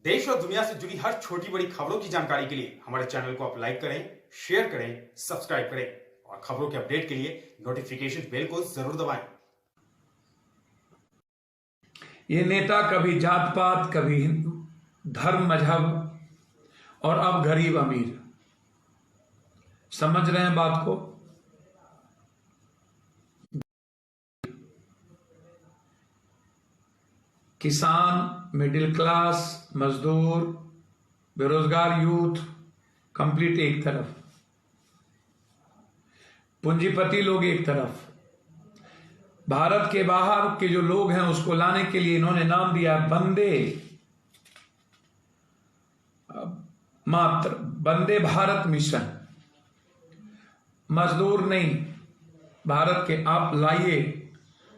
देश और दुनिया से जुड़ी हर छोटी बड़ी खबरों की जानकारी के लिए हमारे चैनल को आप लाइक करें, शेयर करें, सब्सक्राइब करें और खबरों के अपडेट के लिए नोटिफिकेशन बेल को जरूर दबाएं। ये नेता कभी जात पात, कभी धर्म मजहब और अब गरीब अमीर। समझ रहे हैं बात को? किसान, मिडिल क्लास, मजदूर, बेरोजगार यूथ कंप्लीट एक तरफ, पूंजीपति लोग एक तरफ। भारत के बाहर के जो लोग हैं उसको लाने के लिए इन्होंने नाम दिया वंदे भारत मिशन। मजदूर नहीं, भारत के आप लाइए,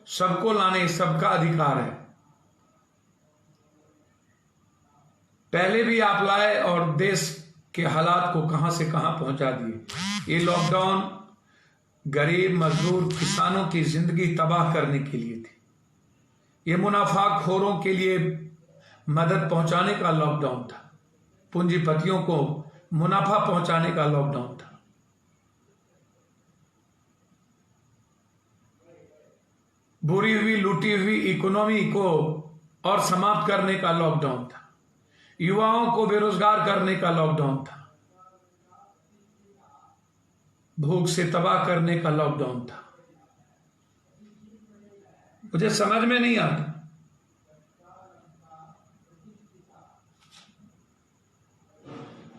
सबको लाने, सबका अधिकार है। पहले भी आप लाए और देश के हालात को कहां से कहां पहुंचा दिए। ये लॉकडाउन गरीब, मजदूर, किसानों की जिंदगी तबाह करने के लिए थी। ये मुनाफाखोरों के लिए मदद पहुंचाने का लॉकडाउन था, पूंजीपतियों को मुनाफा पहुंचाने का लॉकडाउन था। बुरी हुई, लूटी हुई इकोनॉमी को और समाप्त करने का लॉकडाउन था। युवाओं को बेरोजगार करने का लॉकडाउन था। भूख से तबाह करने का लॉकडाउन था। मुझे समझ में नहीं आता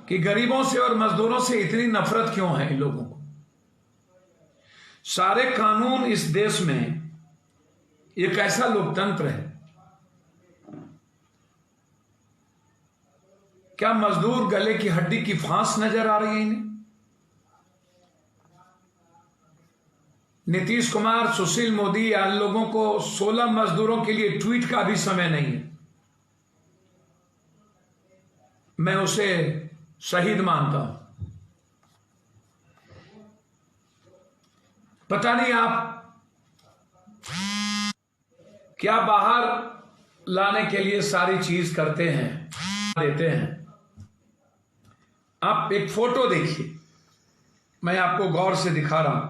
कि गरीबों से और मजदूरों से इतनी नफरत क्यों है इन लोगों को। सारे कानून इस देश में, ये कैसा लोकतंत्र है? क्या मजदूर गले की हड्डी की फांस नजर आ रही है इन्हें? नीतीश कुमार, सुशील मोदी, इन लोगों को 16 मजदूरों के लिए ट्वीट का भी समय नहीं है। मैं उसे शहीद मानता हूं। पता नहीं आप क्या बाहर लाने के लिए सारी चीज करते हैं, देते हैं। आप एक फोटो देखिए, मैं आपको गौर से दिखा रहा हूं।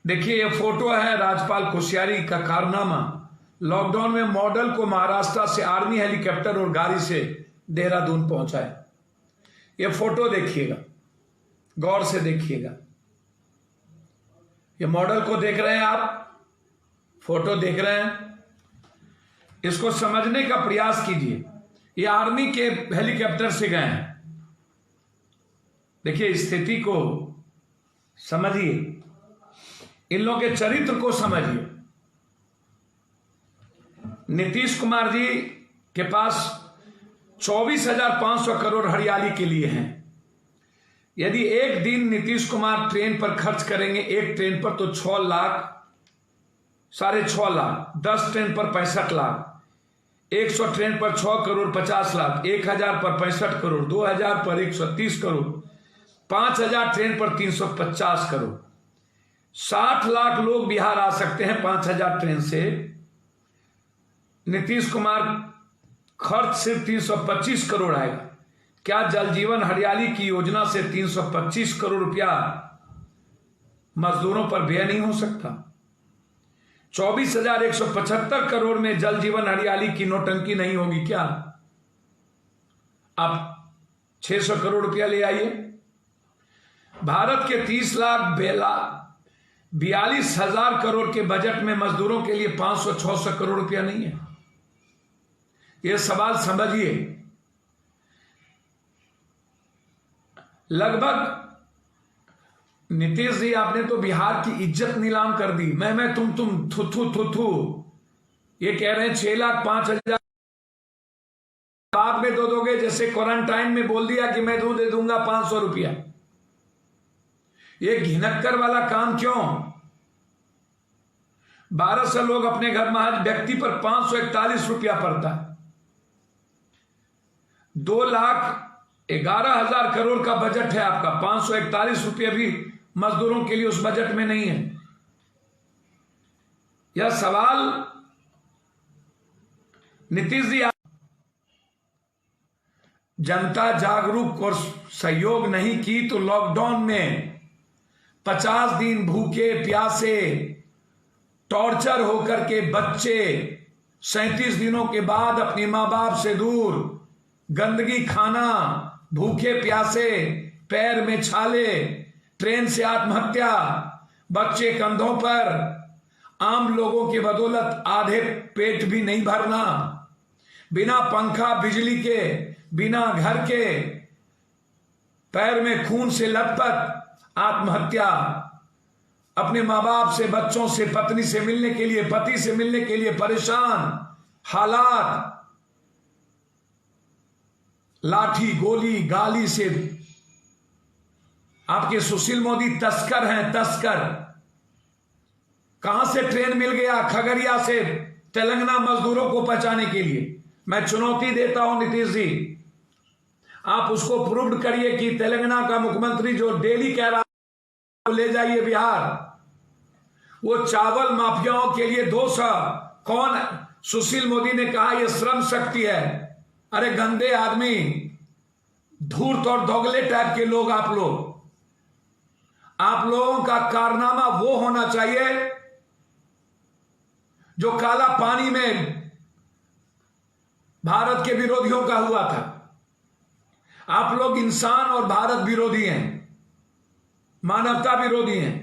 देखिए, ये फोटो है राज्यपाल कोश्यारी का कारनामा। लॉकडाउन में मॉडल को महाराष्ट्र से आर्मी हेलीकॉप्टर और गाड़ी से देहरादून पहुंचाए। ये फोटो देखिएगा, गौर से देखिएगा। ये मॉडल को देख रहे हैं आप, फोटो देख रहे हैं, इसको समझने का प्रयास कीजिए। ये आर्मी के हेलीकॉप्टर से गए हैं। देखिए, स्थिति को समझिए, इन लोगों के चरित्र को समझिए। नीतीश कुमार जी के पास 24,500 करोड़ हरियाली के लिए हैं। यदि एक दिन नीतीश कुमार ट्रेन पर खर्च करेंगे, एक ट्रेन पर, तो 6 लाख, 6.5 लाख, 10 ट्रेन पर 65 लाख, 100 ट्रेन पर 6 करोड़ 50 लाख, 1000 पर 65 करोड़, 2000 पर 130 करोड़, 5000 ट्रेन पर 350 करोड़। 60 लाख लोग बिहार आ सकते हैं 5000 ट्रेन से। नीतीश कुमार खर्च सिर्फ 325 करोड़ आएगा। क्या जल जीवन हरियाली की योजना से 325 करोड़ रुपया मजदूरों पर व्यय नहीं हो सकता? 24,175 करोड़ में जल जीवन हरियाली की नोटंकी नहीं होगी क्या? आप 600 करोड़ रुपया ले आइए। भारत के 30,42,000 करोड़ के बजट में मजदूरों के लिए 500-600 करोड़ रुपया नहीं है। यह सवाल समझिए। लगभग नीतीश जी, आपने तो बिहार की इज्जत नीलाम कर दी। मैं तुम थू। ये कह रहे हैं 6,05,000 बाद में दो दोगे, जैसे क्वारंटाइन में बोल दिया कि मैं दे दूंगा 500 रुपया। ये घिनक्कर वाला काम क्यों? 1200 लोग अपने घर में, आज व्यक्ति पर 541 रुपया पड़ता है। 2,11,000 करोड़ का बजट है आपका, 541 रुपया भी मजदूरों के लिए उस बजट में नहीं है। यह सवाल नीतीश जी जनता जागरूक और सहयोग नहीं की तो लॉकडाउन में 50 दिन भूखे प्यासे टॉर्चर होकर के बच्चे 37 दिनों के बाद अपने मां बाप से दूर गंदगी खाना, भूखे प्यासे, पैर में छाले, ट्रेन से आत्महत्या, बच्चे कंधों पर, आम लोगों की बदौलत आधे पेट भी नहीं भरना, बिना पंखा बिजली के, बिना घर के, पैर में खून से लथपथ आत्महत्या, अपने मां बाप से, बच्चों से, पत्नी से मिलने के लिए, पति से मिलने के लिए परेशान हालात, लाठी गोली गाली से। आपके सुशील मोदी तस्कर हैं, तस्कर। कहां से ट्रेन मिल गया खगड़िया से तेलंगाना मजदूरों को पहुंचाने के लिए? मैं चुनौती देता हूं नीतीश जी, आप उसको प्रूव करिए कि तेलंगाना का मुख्यमंत्री जो डेली कह रहा है ले जाइए बिहार, वो चावल माफियाओं के लिए 200 कौन? सुशील मोदी ने कहा यह श्रम शक्ति है। अरे गंदे आदमी, धूर्त और दोगले टाइप के लोग आप लोगों का कारनामा वो होना चाहिए जो काला पानी में भारत के विरोधियों का हुआ था। आप लोग इंसान और भारत विरोधी हैं, मानवता विरोधी हैं।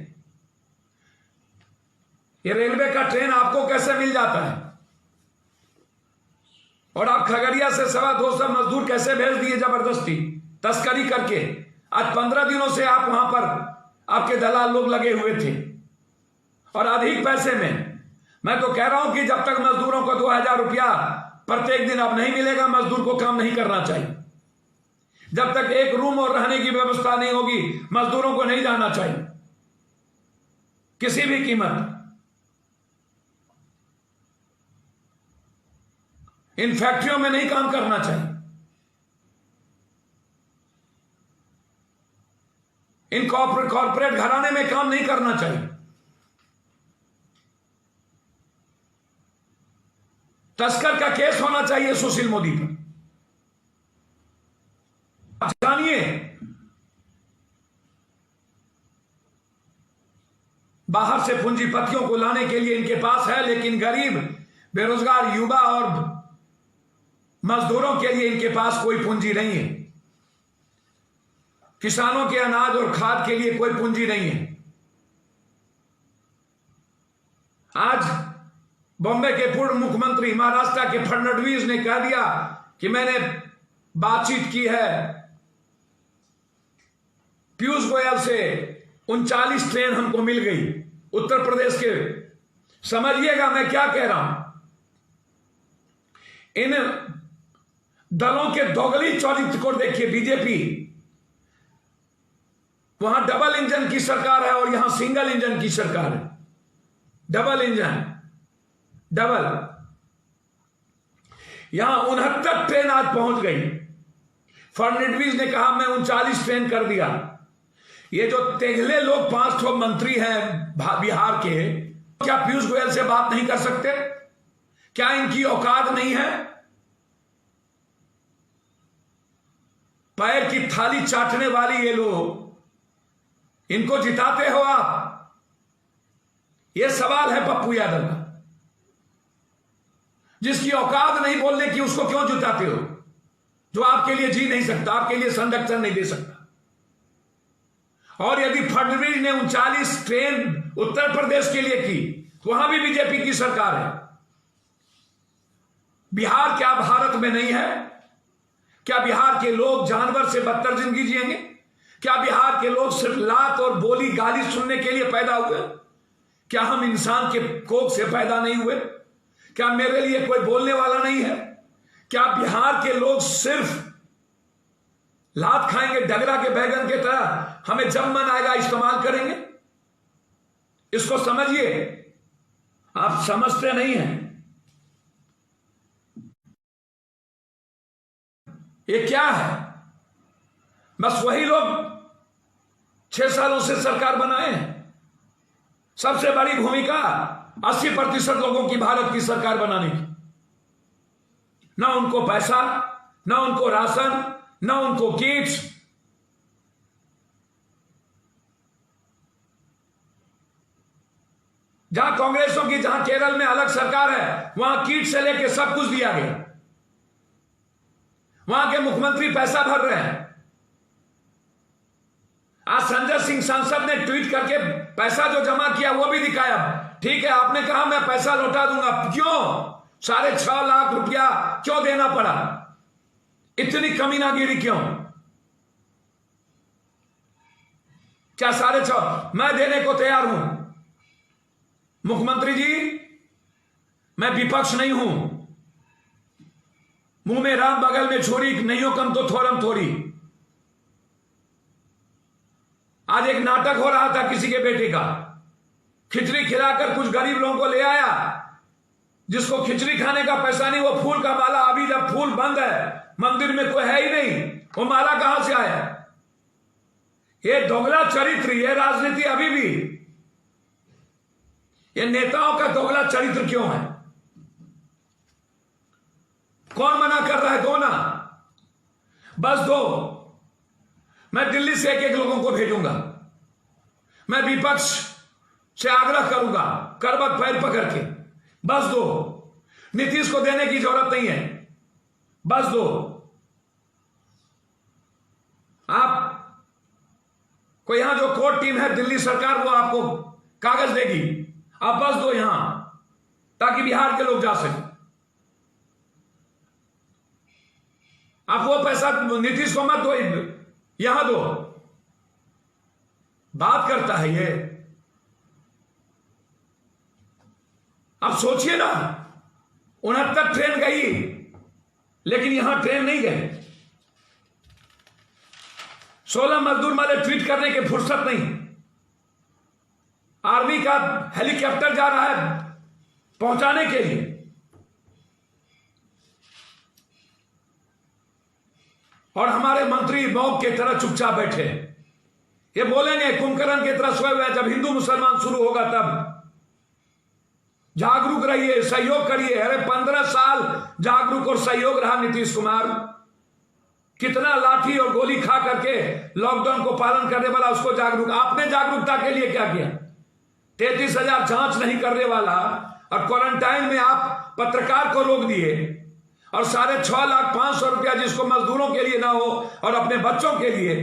ये रेलवे का ट्रेन आपको कैसे मिल जाता है? और आप खगड़िया से 225 मजदूर कैसे भेज दिए जबरदस्ती तस्करी करके? आज 15 दिनों से आप वहां पर आपके दलाल लोग लगे हुए थे और अधिक पैसे में। मैं तो कह रहा हूं कि जब तक मजदूरों को 2000 रुपया प्रत्येक दिन अब नहीं मिलेगा, मजदूर को काम नहीं करना चाहिए। जब तक एक रूम और रहने की व्यवस्था नहीं होगी, मजदूरों को नहीं जाना चाहिए किसी भी कीमत। इन फैक्ट्रियों में नहीं काम करना चाहिए। इन कॉर्पोरेट घराने में काम नहीं करना चाहिए। तस्कर का केस होना चाहिए सुशील मोदी पर। जानिए, बाहर से पूंजीपतियों को लाने के लिए इनके पास है, लेकिन गरीब बेरोजगार युवा और मजदूरों के लिए इनके पास कोई पूंजी नहीं है। किसानों के अनाज और खाद के लिए कोई पूंजी नहीं है। आज बॉम्बे के पूर्व मुख्यमंत्री महाराष्ट्र के फडणवीस ने कह दिया कि मैंने बातचीत की है पीयूष गोयल से, 39 ट्रेन हमको मिल गई उत्तर प्रदेश के। समझिएगा मैं क्या कह रहा हूं। इन दलों के दोगली चरित्र को देखिए। बीजेपी वहां डबल इंजन की सरकार है और यहां सिंगल इंजन की सरकार है। Double engine, double. यहां 69 ट्रेन आज पहुंच गई। फडणवीस ने कहा मैं 39 ट्रेन कर दिया। ये जो तेगले लोग 5 मंत्री हैं बिहार के, क्या पीयूष गोयल से बात नहीं कर सकते? क्या इनकी औकात नहीं है? पैर की थाली चाटने वाली ये लोग, इनको जिताते हो आप? ये सवाल है पप्पू यादव का। जिसकी औकात नहीं बोलने की, उसको क्यों जिताते हो? जो आपके लिए जी नहीं सकता, आपके लिए संरक्षण नहीं दे सकता। और यदि फडणवीस ने 39 ट्रेन उत्तर प्रदेश के लिए की, तो वहां भी बीजेपी की सरकार है। बिहार क्या भारत में नहीं है? क्या बिहार के लोग जानवर से बदतर जिंदगी जिएंगे? क्या बिहार के लोग सिर्फ लात और बोली गाली सुनने के लिए पैदा हुए? क्या हम इंसान के कोख से पैदा नहीं हुए? क्या मेरे लिए कोई बोलने वाला नहीं है? क्या बिहार के लोग सिर्फ लात खाएंगे डगरा के बैगन के तरह? हमें जब मन आएगा इस्तेमाल करेंगे। इसको समझिए, आप समझते नहीं हैं। ये क्या है? बस वही लोग 6 सालों से सरकार बनाए हैं। सबसे बड़ी भूमिका 80% लोगों की भारत की सरकार बनाने की। ना उनको पैसा, ना उनको राशन, न उनको किट्स। जहां कांग्रेसों की, जहां केरल में अलग सरकार है, वहां किट से लेके सब कुछ दिया गया। वहां के मुख्यमंत्री पैसा भर रहे हैं। आज संजय सिंह सांसद ने ट्वीट करके पैसा जो जमा किया वो भी दिखाया। ठीक है, आपने कहा मैं पैसा लौटा दूंगा, क्यों 6.5 लाख रुपया क्यों देना पड़ा? इतनी कमीनागिरी क्यों? क्या 6.5? मैं देने को तैयार हूं मुख्यमंत्री जी, मैं विपक्ष नहीं हूं। मुंह में राम बगल में छोरी, नहीं हो कम तो थोरम थोड़ी। आज एक नाटक हो रहा था किसी के बेटे का, खिचड़ी खिलाकर कुछ गरीब लोगों को ले आया, जिसको खिचड़ी खाने का पैसा नहीं, वो फूल का माला, अभी जब फूल बंद है, मंदिर में कोई है ही नहीं, वो माला कहां से आया? ये दोगला चरित्र, ये राजनीति अभी भी, ये नेताओं का दोगला चरित्र क्यों है? कौन मना कर रहा है? दो ना, बस दो। मैं दिल्ली से एक लोगों को भेजूंगा, मैं विपक्ष से आग्रह करूंगा करबट पैर पकड़ के, बस दो। नीतीश को देने की जरूरत नहीं है, बस दो। आप को यहां जो कोर्ट टीम है दिल्ली सरकार, वो आपको कागज देगी, आप बस दो यहां, ताकि बिहार के लोग जा सकें। आप वो पैसा नीतीश को मत दो, यहां दो। बात करता है ये। अब सोचिए ना, 69 ट्रेन गई, लेकिन यहां ट्रेन नहीं गए। 16 मजदूर वाले ट्वीट करने की फुर्सत नहीं। आर्मी का हेलीकॉप्टर जा रहा है पहुंचाने के लिए। और हमारे मंत्री मौक की तरह चुपचाप बैठे। ये बोलेंगे कुंभकर्ण की तरह सोए हुए, जब हिंदू मुसलमान शुरू होगा तब जागरूक रहिए, सहयोग करिए। अरे 15 साल जागरूक और सहयोग रहा नीतीश कुमार। कितना लाठी और गोली खा करके लॉकडाउन को पालन करने वाला, उसको जागरूक। आपने जागरूकता के लिए क्या किया? 33,000 जांच नहीं करने वाला, और क्वारंटाइन में आप पत्रकार को रोक दिए, और 6,500,000 रुपया जिसको मजदूरों के लिए ना हो और अपने बच्चों के लिए।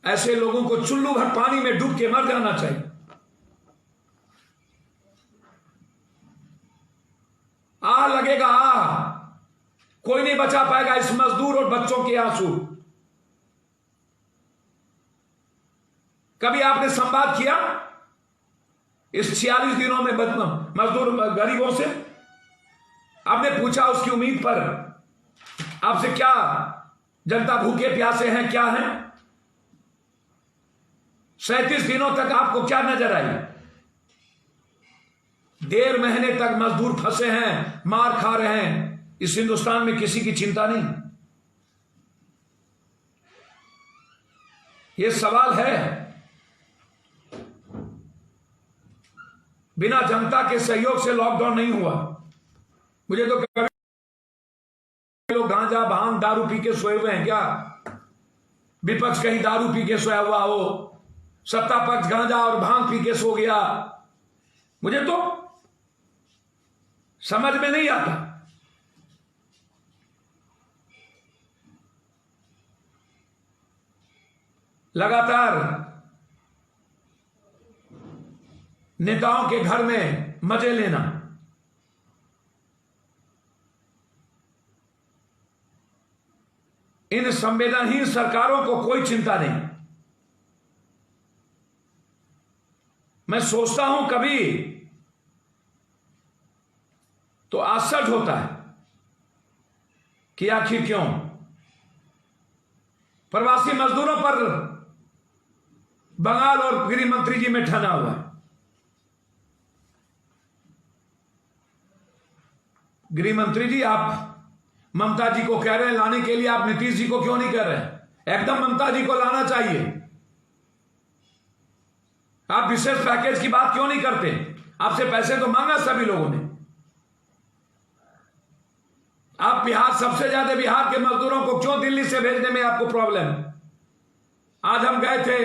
ऐसे लोगों को चुल्लू भर पानी में डूब के मर जाना चाहिए। लगेगा कोई नहीं बचा पाएगा इस मजदूर और बच्चों के आंसू। कभी आपने संवाद किया इस 46 दिनों में मजदूर गरीबों से? आपने पूछा उसकी उम्मीद पर आपसे, क्या जनता भूखे प्यासे हैं, क्या है? 37 दिनों तक आपको क्या नजर आई? 1.5 महीने तक मजदूर फंसे हैं, मार खा रहे हैं। इस हिंदुस्तान में किसी की चिंता नहीं। यह सवाल है। बिना जनता के सहयोग से लॉकडाउन नहीं हुआ। मुझे तो कभी लोग गांजा भांग दारू पी के सोए हुए हैं क्या? विपक्ष कहीं दारू पी के सोया हुआ हो, सत्ता पक्ष गांजा और भांग पी के सो गया, मुझे तो समझ में नहीं आता। लगातार नेताओं के घर में मजे लेना, इन संवेदनहीन सरकारों को कोई चिंता नहीं। मैं सोचता हूं कभी तो आश्चर्य होता है कि आखिर क्यों प्रवासी मजदूरों पर बंगाल और गृह मंत्री जी में ठना हुआ है। गृह मंत्री जी, आप ममता जी को कह रहे हैं लाने के लिए, आप नीतीश जी को क्यों नहीं कह रहे हैं? एकदम ममता जी को लाना चाहिए। आप विशेष पैकेज की बात क्यों नहीं करते? आपसे पैसे तो मांगा सभी लोगों ने। आप बिहार, सबसे ज्यादा बिहार के मजदूरों को क्यों दिल्ली से भेजने में आपको प्रॉब्लम? आज हम गए थे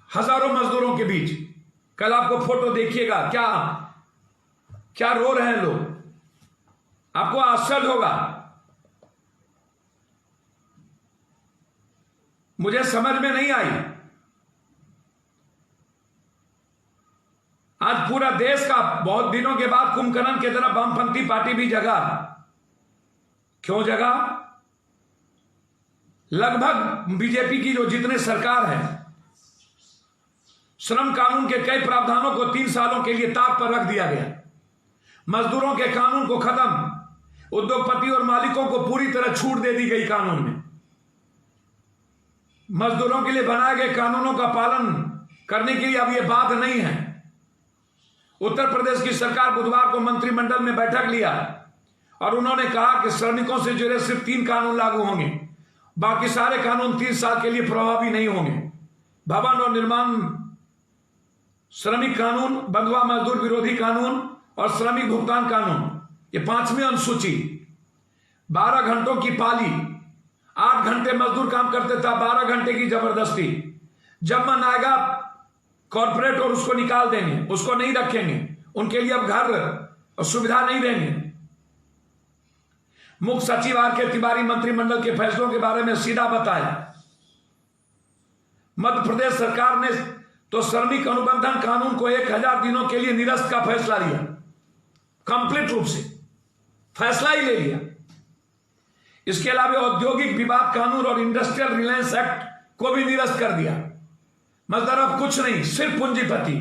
हजारों मजदूरों के बीच, कल आपको फोटो देखिएगा, क्या क्या रो रहे हैं लोग, आपको आश्चर्य होगा। मुझे समझ में नहीं आई। आज पूरा देश का बहुत दिनों के बाद कुंभकर्ण की तरफ वामपंथी पार्टी भी जगा। क्यों जगा? लगभग बीजेपी की जो जितने सरकार है, श्रम कानून के कई प्रावधानों को 3 सालों के लिए ताक पर रख दिया गया। मजदूरों के कानून को खत्म, उद्योगपति और मालिकों को पूरी तरह छूट दे दी गई कानून में। मजदूरों के लिए बनाए गए कानूनों का पालन करने के लिए अब यह बात नहीं है। उत्तर प्रदेश की सरकार बुधवार को मंत्रिमंडल में बैठक लिया और उन्होंने कहा कि श्रमिकों से जुड़े सिर्फ 3 कानून लागू होंगे, बाकी सारे कानून 3 साल के लिए प्रभावी नहीं होंगे। भवन और निर्माण श्रमिक कानून, बंधुआ मजदूर विरोधी कानून और श्रमिक भुगतान कानून, ये 5वीं अनुसूची। 12 घंटों की पाली, 8 घंटे मजदूर काम करते था, 12 घंटे की जबरदस्ती। जब मन आएगा कॉर्पोरेट और उसको निकाल देंगे, उसको नहीं रखेंगे, उनके लिए अब घर और सुविधा नहीं देंगे। मुख्य सचिव आर के तिवारी मंत्रिमंडल के फैसलों के बारे में सीधा बताया। मध्य प्रदेश सरकार ने तो श्रमिक अनुबंधन कानून को 1000 दिनों के लिए निरस्त का फैसला लिया, कंप्लीट रूप से फैसला ही ले लिया। इसके अलावा औद्योगिक विवाद कानून और इंडस्ट्रियल रिलायंस एक्ट को भी निरस्त कर दिया। मतलब अब कुछ नहीं, सिर्फ पूंजीपति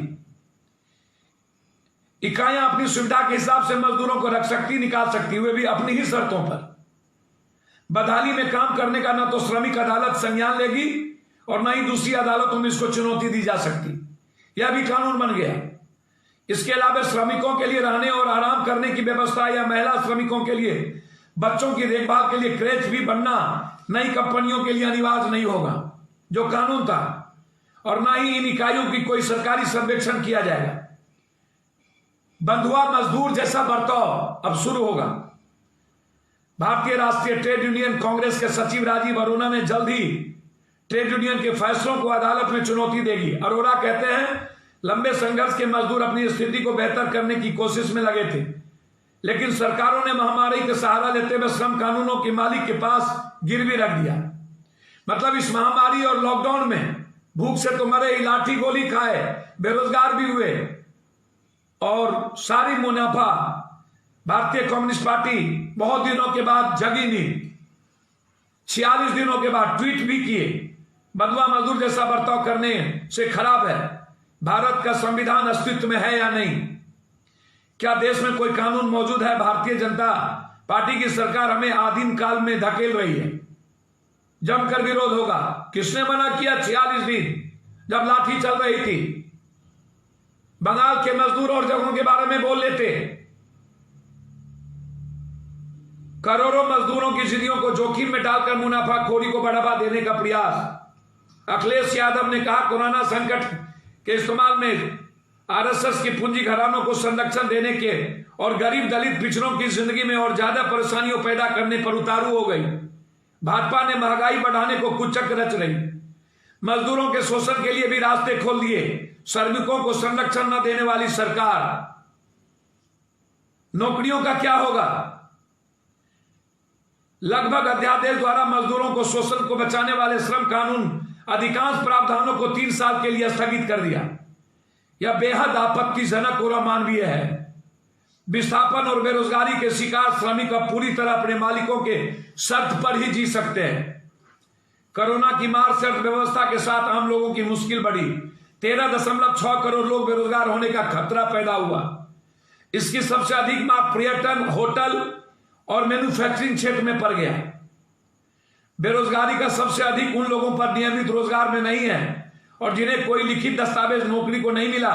इकाइयां अपनी सुविधा के हिसाब से मजदूरों को रख सकती, निकाल सकती, हुए भी अपनी ही शर्तों पर। बदहाली में काम करने का न तो श्रमिक अदालत संज्ञान लेगी और न ही दूसरी अदालतों में इसको चुनौती दी जा सकती। यह भी कानून बन गया। इसके अलावा श्रमिकों के लिए रहने और आराम करने की व्यवस्था या महिला श्रमिकों के लिए बच्चों की देखभाल के लिए क्रेच भी बनना नई कंपनियों के लिए अनिवार्य नहीं होगा, जो कानून था, और ना ही इन इकाइयों की कोई सरकारी सर्वेक्षण किया जाएगा। बंधुआ मजदूर जैसा बर्ताव अब शुरू होगा। भारतीय राष्ट्रीय ट्रेड यूनियन कांग्रेस के सचिव राजीव अरोड़ा ने जल्द ही ट्रेड यूनियन के फैसलों को अदालत में चुनौती देगी। अरोड़ा कहते हैं, लंबे संघर्ष के मजदूर अपनी स्थिति को बेहतर करने की कोशिश में लगे थे, लेकिन सरकारों ने महामारी का सहारा लेते हुए श्रम कानूनों के मालिक के पास गिरवी रख दिया। मतलब इस महामारी और लॉकडाउन में भूख से तो मरे, लाठी गोली खाए, बेरोजगार भी हुए, और सारी मुनाफा भारतीय कम्युनिस्ट पार्टी बहुत दिनों के बाद जगी नहीं, 46 दिनों के बाद ट्वीट भी किए, बंधुआ मजदूर जैसा बर्ताव करने से खराब है। भारत का संविधान अस्तित्व में है या नहीं? क्या देश में कोई कानून मौजूद है? भारतीय जनता पार्टी की सरकार हमें आदिम काल में धकेल रही है। जमकर विरोध होगा। किसने मना किया? 46 दिन जब लाठी चल रही थी। बंगाल के मजदूर और जगहों के बारे में बोल लेते। करोड़ों मजदूरों की जिंदगियों को जोखिम में डालकर मुनाफाखोरी को बढ़ावा देने का प्रयास। अखिलेश यादव ने कहा, कोरोना संकट के इस्तेमाल में आरएसएस के पूंजी घरानों को संरक्षण देने के और गरीब दलित पिछड़ों की जिंदगी में और ज्यादा परेशानियों पैदा करने पर उतारू हो गई। भाजपा ने महंगाई बढ़ाने को कुचक रच रही। मजदूरों के शोषण के लिए भी रास्ते खोल दिए। श्रमिकों को संरक्षण न देने वाली सरकार। नौकरियों का क्या होगा? लगभग अध्यादेश द्वारा मजदूरों को शोषण को बचाने वाले श्रम कानून अधिकांश प्रावधानों को 3 साल के लिए स्थगित कर दिया। यह बेहद आपत्तिजनक और अमानवीय है। विस्थापन और बेरोजगारी के शिकार श्रमिक अब पूरी तरह अपने मालिकों के शर्त पर ही जी सकते हैं। कोरोना की मार से अर्थव्यवस्था के साथ आम लोगों की मुश्किल बढ़ी। 13.6 करोड़ लोग बेरोजगार होने का खतरा पैदा हुआ। इसकी सबसे अधिक मार पर्यटन, होटल और मैन्युफैक्चरिंग क्षेत्र में पड़ गया। बेरोजगारी का सबसे अधिक उन लोगों पर नियमित रोजगार में नहीं है और जिन्हें कोई लिखित दस्तावेज नौकरी को नहीं मिला।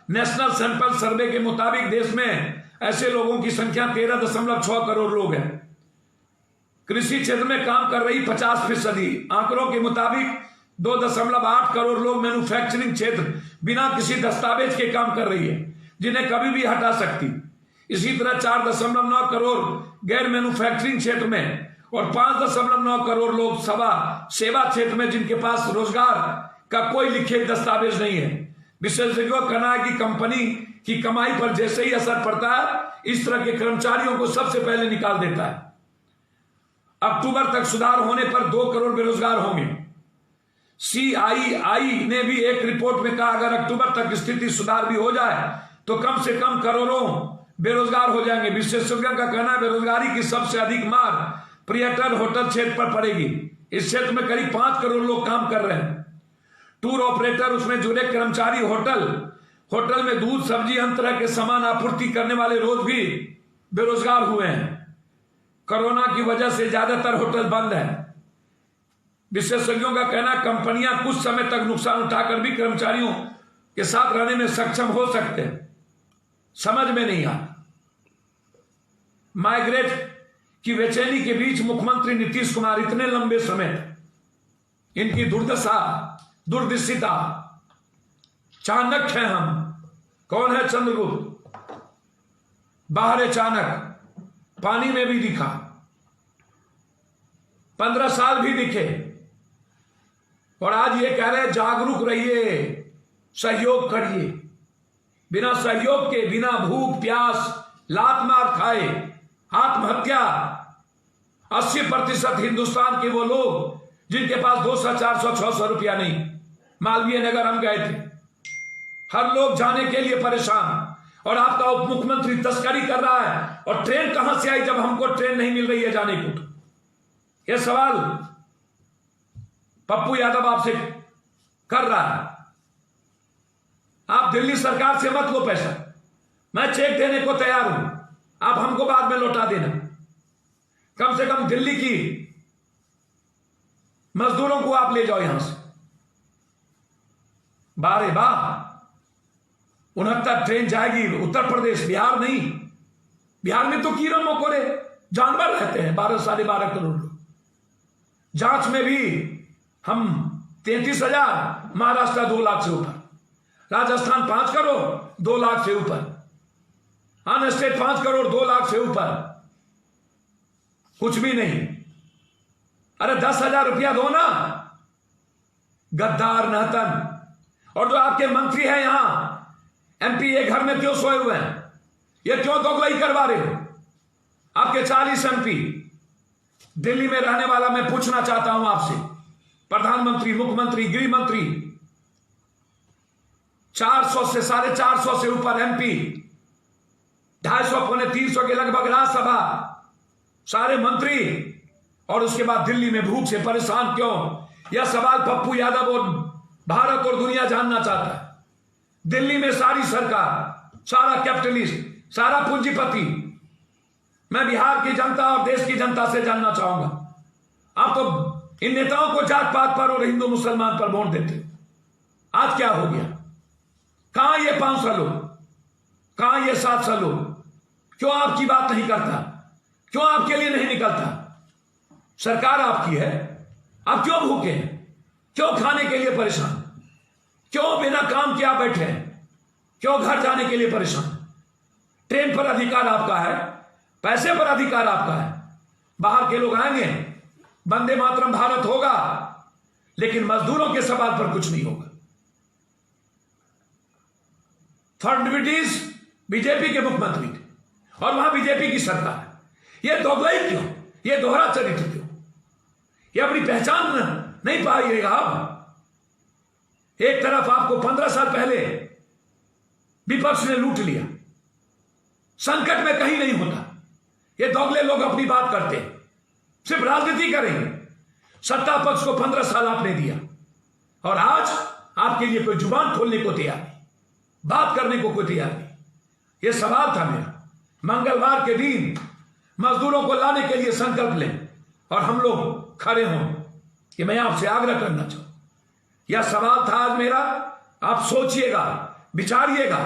नेशनल सैंपल सर्वे के मुताबिक देश में ऐसे लोगों की संख्या 13.6 करोड़ लोग हैं। कृषि क्षेत्र में काम कर रही 50%। आंकड़ों के मुताबिक 2.8 करोड़ लोग मैन्युफैक्चरिंग क्षेत्र बिना किसी दस्तावेज के काम कर रही है, जिन्हें कभी भी हटा सकती। इसी तरह 4.9 करोड़ गैर मैन्युफैक्चरिंग क्षेत्र में और 5.9 करोड़ लोग सेवा क्षेत्र में जिनके पास रोजगार का कोई लिखित दस्तावेज नहीं है। विशेषज्ञों का कहना है कि कंपनी की कमाई पर जैसे ही असर पड़ता है इस तरह के कर्मचारियों को सबसे पहले निकाल देता है। अक्टूबर तक सुधार होने पर 2 करोड़ बेरोजगार होंगे। CII ने भी एक रिपोर्ट में कहा अगर अक्टूबर तक स्थिति सुधार भी हो जाए तो कम से कम करोड़ों बेरोजगार हो जाएंगे। विशेषज्ञों का कहना है बेरोजगारी की सबसे अधिक मार पर्यटन होटल क्षेत्र पर पड़ेगी। इस क्षेत्र में करीब 5 करोड़ लोग काम कर रहे हैं। टूर ऑपरेटर, उसमें जुड़े कर्मचारी, होटल में दूध, सब्जी, अन्य तरह के सामान आपूर्ति करने वाले रोज भी बेरोजगार हुए हैं। कोरोना की वजह से ज्यादातर होटल बंद है। विशेषज्ञों का कहना कंपनियां कुछ समय तक नुकसान उठाकर भी कर्मचारियों के साथ रहने में सक्षम हो सकते हैं। समझ में नहीं आता। माइग्रेट की बेचैनी के बीच मुख्यमंत्री नीतीश कुमार इतने लंबे समय इनकी दुर्दशा, चाणक्य हैं हम। कौन है चंद्रगुप्त? बाहर चाणक्य, पानी में भी दिखा, 15 साल भी दिखे और आज ये कह रहे जागरूक रहिए, सहयोग करिए। बिना सहयोग के, बिना भूख प्यास लात मार खाए आत्महत्या 80% हिंदुस्तान के वो लोग जिनके पास 200, 400, 600 रुपया नहीं। मालवीय नगर हम गए थे, हर लोग जाने के लिए परेशान और आपका उप मुख्यमंत्री तस्करी कर रहा है। और ट्रेन कहां से आई जब हमको ट्रेन नहीं मिल रही है जाने को? यह सवाल पप्पू यादव आपसे कर रहा है। आप दिल्ली सरकार से मत लो पैसा, मैं चेक देने को तैयार हूं, आप हमको बाद में लौटा देना। कम से कम दिल्ली की मजदूरों को आप ले जाओ यहां से। बारे बाह 69 ट्रेन जाएगी उत्तर प्रदेश, बिहार नहीं। बिहार में तो कीड़े मकोड़े जानवर रहते हैं, 12-12.5 करोड़ लोग। जांच में भी हम 33,000, महाराष्ट्र 2 लाख से ऊपर, राजस्थान 5 करोड़ 2 लाख से ऊपर, अन स्टेट 5 करोड़ 2 लाख से ऊपर, कुछ भी नहीं। अरे 10,000 रुपया दो ना, गद्दार नहतन। और जो आपके मंत्री हैं यहां MP, ये घर में क्यों सोए हुए हैं? ये क्यों दोगलाई करवा रहे हो? आपके 40 MP दिल्ली में रहने वाला, मैं पूछना चाहता हूं आपसे, प्रधानमंत्री, मुख्यमंत्री, गृह मंत्री, 400 से 450 से ऊपर MP, 250-300 के लगभग राज्यसभा, सारे मंत्री, और उसके बाद दिल्ली में भूख से परेशान क्यों? यह सवाल पप्पू यादव और भारत और दुनिया जानना चाहता है। दिल्ली में सारी सरकार, सारा कैपिटलिस्ट, सारा पूंजीपति। मैं बिहार की जनता और देश की जनता से जानना चाहूंगा, आप तो इन नेताओं को जात पात पर और हिंदू मुसलमान पर वोट देते, आज क्या हो गया? कहां ये 500 लोग, कहां ये 700 लोग? क्यों आपकी बात नहीं करता? क्यों आपके लिए नहीं निकलता? सरकार आपकी है, आप क्यों भूखे हैं? क्यों खाने के लिए परेशान? क्यों बिना काम किया बैठे हैं? क्यों घर जाने के लिए परेशान? ट्रेन पर अधिकार आपका है, पैसे पर अधिकार आपका है। बाहर के लोग आएंगे, वंदे मातरम भारत होगा, लेकिन मजदूरों के सवाल पर कुछ नहीं होगा। फडणवीस बीजेपी के मुख्यमंत्री थे और वहां बीजेपी की सरकार है। यह दोगलाई क्यों? यह दोहरा चरित्र क्यों? यह अपनी पहचान नहीं पाइएगा आप। एक तरफ आपको 15 साल पहले विपक्ष ने लूट लिया, संकट में कहीं नहीं होता। ये दोगले लोग अपनी बात करते हैं, सिर्फ राजनीति करेंगे। सत्ता पक्ष को 15 साल आपने दिया और आज आपके लिए कोई जुबान खोलने को तैयार नहीं, बात करने को कोई तैयार नहीं। यह सवाल था मेरा। मंगलवार के दिन मजदूरों को लाने के लिए संकल्प लें और हम लोग खड़े हों, कि मैं आपसे आग्रह करना चाहूं। यह सवाल था आज मेरा। आप सोचिएगा, विचारिएगा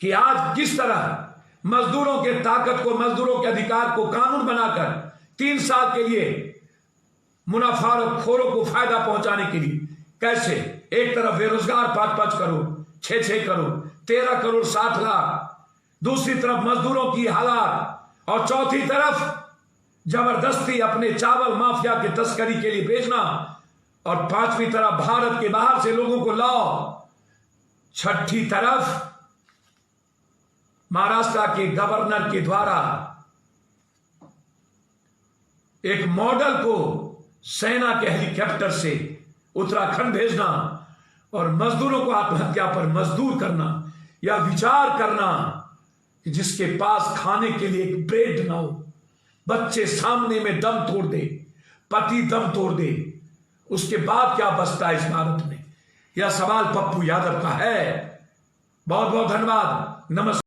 कि आज किस तरह मजदूरों के ताकत को, मजदूरों के अधिकार को कानून बनाकर 3 साल के लिए मुनाफाखोरों को फायदा पहुंचाने के लिए कैसे एक तरफ बेरोजगार 5-5 करोड़, 6-6 करोड़, 13 करोड़ 60 लाख दूसरी तरफ मजदूरों की हालात, और चौथी तरफ जबरदस्ती अपने चावल माफिया की तस्करी के लिए भेजना, और पांचवी तरफ भारत के बाहर से लोगों को लाओ, छठी तरफ महाराष्ट्र के गवर्नर के द्वारा एक मॉडल को सेना के हेलीकॉप्टर से उत्तराखंड भेजना और मजदूरों को आत्महत्या पर मजदूर करना, या विचार करना कि जिसके पास खाने के लिए एक ब्रेड ना हो, बच्चे सामने में दम तोड़ दे, पति दम तोड़ दे, उसके बाद क्या बचता है इस भारत में? यह सवाल पप्पू यादव का है। बहुत बहुत धन्यवाद। नमस्कार।